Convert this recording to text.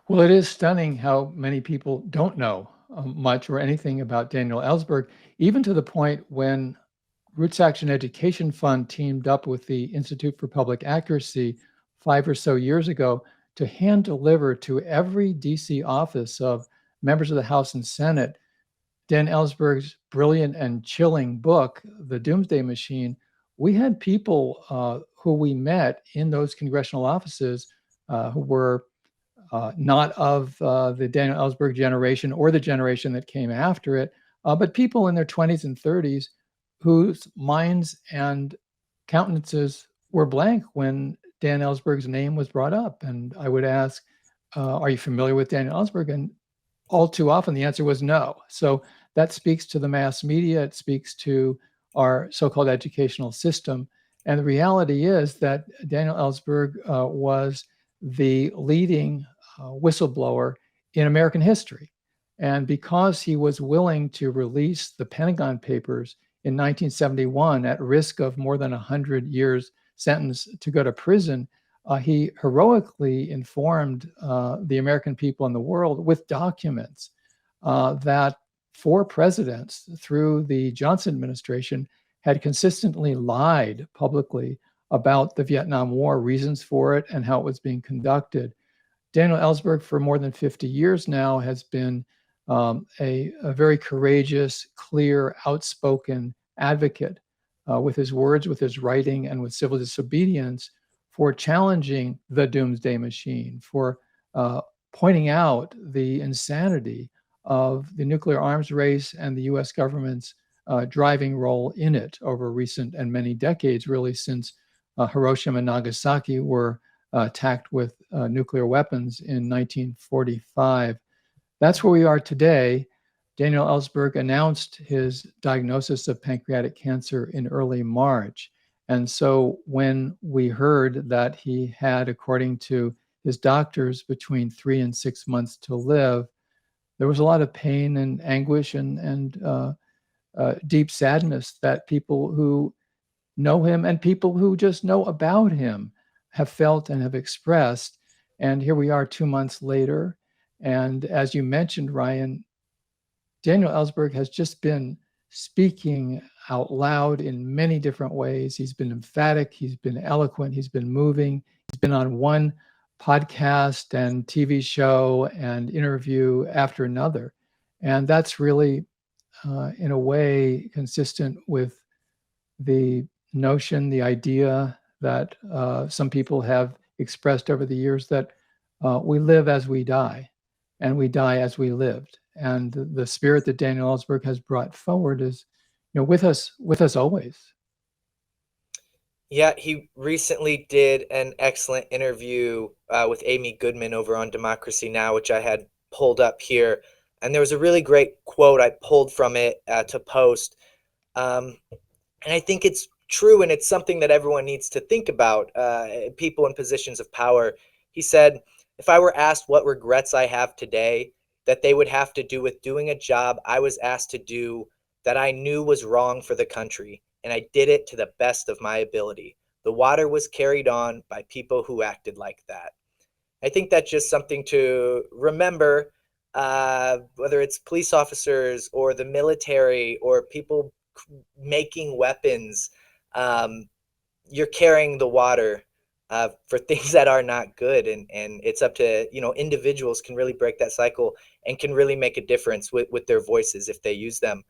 Well, it is stunning how many people don't know much or anything about Daniel Ellsberg, even to the point when Roots Action Education Fund teamed up with the Institute for Public Accuracy 5 or so years ago to hand deliver to every DC office of members of the House and Senate Dan Ellsberg's brilliant and chilling book, The Doomsday Machine. We had people who we met in those congressional offices who were not of the Daniel Ellsberg generation or the generation that came after it, but people in their 20s and 30s whose minds and countenances were blank when Dan Ellsberg's name was brought up. And I would ask, are you familiar with Daniel Ellsberg? And all too often the answer was no. So that speaks to the mass media, it speaks to our so-called educational system. And the reality is that Daniel Ellsberg was the leading whistleblower in American history. And because he was willing to release the Pentagon Papers in 1971 at risk of more than 100 years sentence to go to prison, he heroically informed the American people and the world with documents that four presidents through the Johnson administration had consistently lied publicly about the Vietnam War, reasons for it, and how it was being conducted. Daniel Ellsberg, for more than 50 years now, has been a very courageous, clear, outspoken advocate with his words, with his writing, and with civil disobedience for challenging the doomsday machine, for pointing out the insanity of the nuclear arms race and the US government's driving role in it over recent and many decades, really since Hiroshima and Nagasaki were attacked with nuclear weapons in 1945. That's where we are today. Daniel Ellsberg announced his diagnosis of pancreatic cancer in early March. And so when we heard that he had, according to his doctors, between 3 and 6 months to live, there was a lot of pain and anguish and deep sadness that people who know him and people who just know about him have felt and have expressed. And here we are 2 months later. And as you mentioned, Ryan, Daniel Ellsberg has just been speaking out loud in many different ways. He's been emphatic, he's been eloquent, he's been moving. He's been on one podcast and TV show and interview after another. And that's really, in a way, consistent with the notion, the idea that some people have expressed over the years that we live as we die, and we die as we lived. And the spirit that Daniel Ellsberg has brought forward is, with us always. Yeah, he recently did an excellent interview with Amy Goodman over on Democracy Now, which I had pulled up here. And there was a really great quote I pulled from it to post. And I think it's true, and it's something that everyone needs to think about, people in positions of power. He said, if I were asked what regrets I have today, that they would have to do with doing a job I was asked to do that I knew was wrong for the country, and I did it to the best of my ability. The water was carried on by people who acted like that. I think that's just something to remember, whether it's police officers or the military or people making weapons. You're carrying the water for things that are not good, and it's up to individuals can really break that cycle and can really make a difference with their voices if they use them.